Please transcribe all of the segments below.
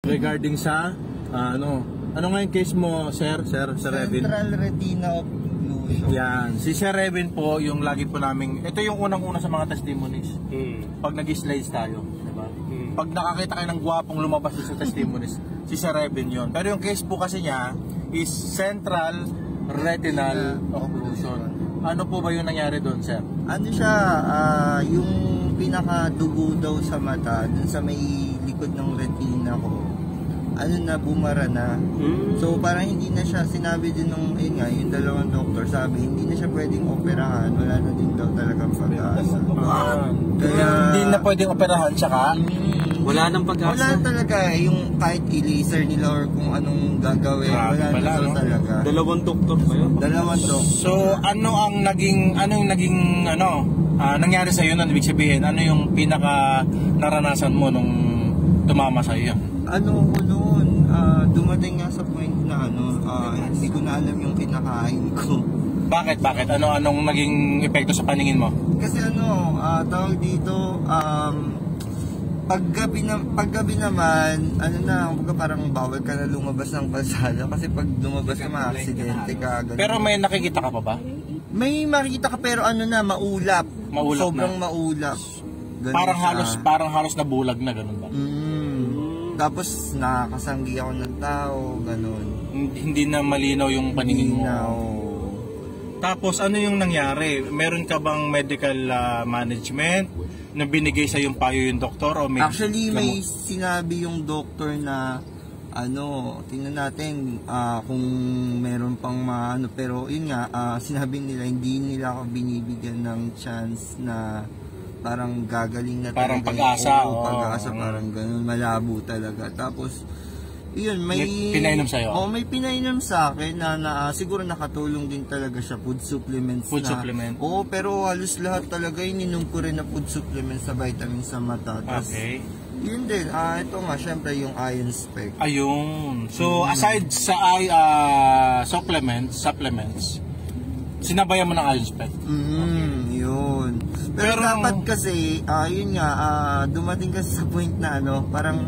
Regarding sa ano nga yung case mo, Sir Revin? Central retina occlusion. Yan, si Sir Revin po yung lagi po namin, ito yung unang-una sa mga testimonies. Pag nag-slides tayo, diba? Pag nakakita kayo ng gwapong lumabas sa testimonies, si Sir Revin yun. Pero yung case po kasi niya is central retinal occlusion. Ano po ba yung nangyari doon, Sir? Ano siya, yung pinakadugo daw sa mata, dun sa may likod ng retina ko, ano na, bumara na. So parang hindi na siya, sinabi din nung, yun nga, yung dalawang doktor, sabi, hindi na siya pwedeng operahan, wala na din daw talagang pag-asa. Kaya hindi na pwedeng operahan, tsaka wala nang pag-asa. Wala talaga, yung kahit i-laser nila or kung anong gagawin, wala na daw talaga. Dalawang doktor ba yun? Dalawang doktor. So anong naging nangyari sa iyo nun? Ibig sabihin, ano yung pinaka naranasan mo nung tumama sa iyo? Ano ko noon, dumating nga sa point na hindi ko na alam yung kinakain ko. Bakit? Anong naging epekto sa paningin mo? Kasi tawag dito, paggabi naman, parang bawal ka na lumabas ng kalsada kasi pag lumabas ka ma-aksidente ka. Ganun. Pero may nakikita ka pa ba? May makikita ka pero maulap. Sobrang na. Maulap. Ganun Parang halos nabulag na, ganun ba? Tapos nakakasanggi ako ng tao, ganun. Hindi na malinaw yung paningin mo. Tapos ano yung nangyari? Meron ka bang medical management na binigay sa yung payo yung doktor? O Actually, may sinabi yung doktor na tingnan natin kung meron pang pero yun nga, sinabi nila hindi nila ako binibigyan ng chance na parang gagaling na parang talaga. pag-asa. Parang ganun, malabo talaga. Tapos yun, may pinainom sa'yo? May pinainom sa akin na siguro nakatulong din talaga siya, food supplements. Supplement? Oo, pero halos lahat talaga ininom ko rin na food supplements sa vitamins sa mata. Tapos, okay. Yun din, ito nga, syempre yung iron spec. Ayun. So, aside sa supplements, sinabayan mo ng iron spec? Okay. Yun. Pero dapat kasi, yun nga, dumating kasi sa point na parang,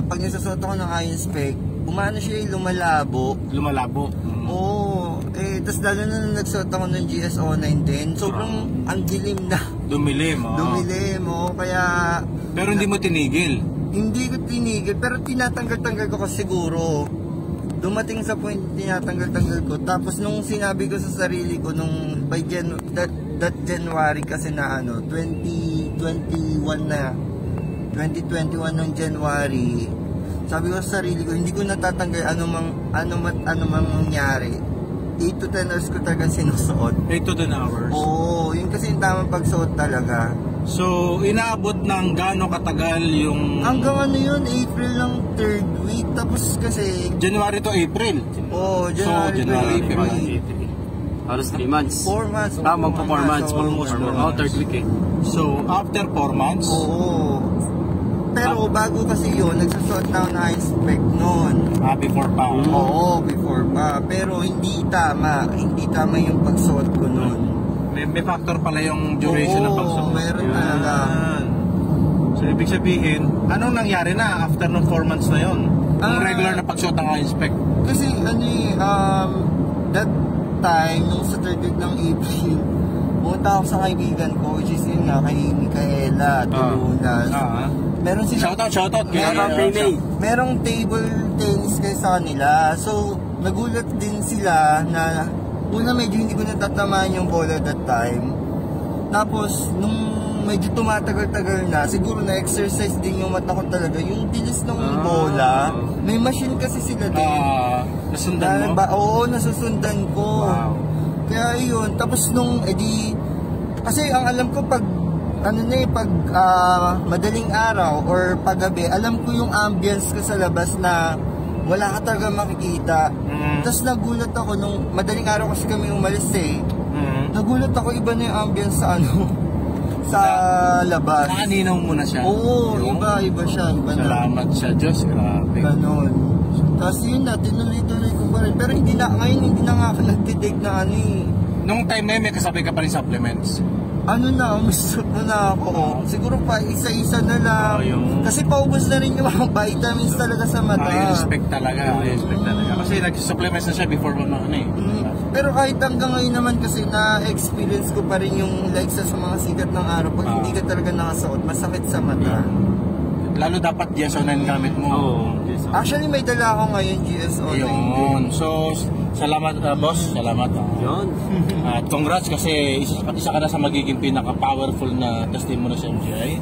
pag nasasot ako ng iron spec, umano siya yung lumalabo. Oo. Tas lalo na nung nagsuot ako ng GSO910, sobrang ang dilim na. Dumilim, kaya... Pero hindi mo tinigil? Hindi ko tinigil, pero tinatanggal-tanggal ko kasi siguro. Dumating sa point, tinatanggal-tanggal ko. Tapos nung sinabi ko sa sarili ko, nung by that January kasi na 2021 ng January, sabi ko sa sarili ko, hindi ko natatanggal ano mang mangyari. 8 to 10 hours ko talaga sinusuot. 8 to 10 hours? Oo, yun kasi yung tamang pagsuot talaga. So, inaabot ng gaano katagal yung... Hanggang yun, April ng 3rd week. Tapos kasi... January to April? Oo, January to April. Halos 3 months. 4 months. Magpa 4 months. Almost 4 months. 3rd week So, after 4 months? Oo. Pero bago kasi yun, nagsusuot na ako na iron spec noon. Before pa? Oo, before pa. Pero hindi tama. Hindi tama yung pagsuot ko noon. May factor pala yung duration ng pagsuot. Oo, meron talaga. So, ibig sabihin, anong nangyari na after ng 4 months na yun? Ang regular na pagsuot ng iron spec? Kasi, that time, nung sa 3rd week ng April, pumunta ako sa kaibigan ko, which is yun nga, kay Micaela Tulunas. Meron sila... Shoutout. Merong table tennis kayo sa kanila. So, nagulat din sila na una medyo hindi ko natatamaan yung bola that time. Tapos, nung medyo tumatagal-tagal na, siguro na-exercise din yung mata ko talaga. Yung bilis ng bola, may machine kasi sila din. Nasundan mo? Oo, nasusundan ko. Wow. Kaya yun, tapos nung kasi ang alam ko pag madaling araw or paggabi, alam ko yung ambience ko sa labas na wala ka talaga makikita. Tapos nagulat ako nung madaling araw kasi kami umalis nagulat ako, iba na yung ambience sa labas. Nakaninaw mo na siya? Oo, iba siya. Salamat sa Diyos, grabe. Ganon. Tapos yun na, tinuloy-tuloy ko pa rin. Pero ngayon hindi na nga ako nagtitake na Nung time na yun, may kasabay ka pa rin supplements? ano na, gusto ko na ako. Siguro pa isa-isa na lang. Kasi paubos na rin yung mga vitamins talaga sa mata. I respect talaga. Kasi nag-supplements na siya before ano eh. Pero kahit hanggang ngayon naman kasi na-experience ko pa rin yung like sa mga sikat ng araw pag hindi ka talaga nakasuot, masakit sa mata. Lalo dapat GS09 gamit mo. Actually may dala ako ngayon GS09. Yun. So, salamat boss. Salamat. Yun. At congrats kasi isa ka na sa magiging pinaka-powerful na testimony sa MGI.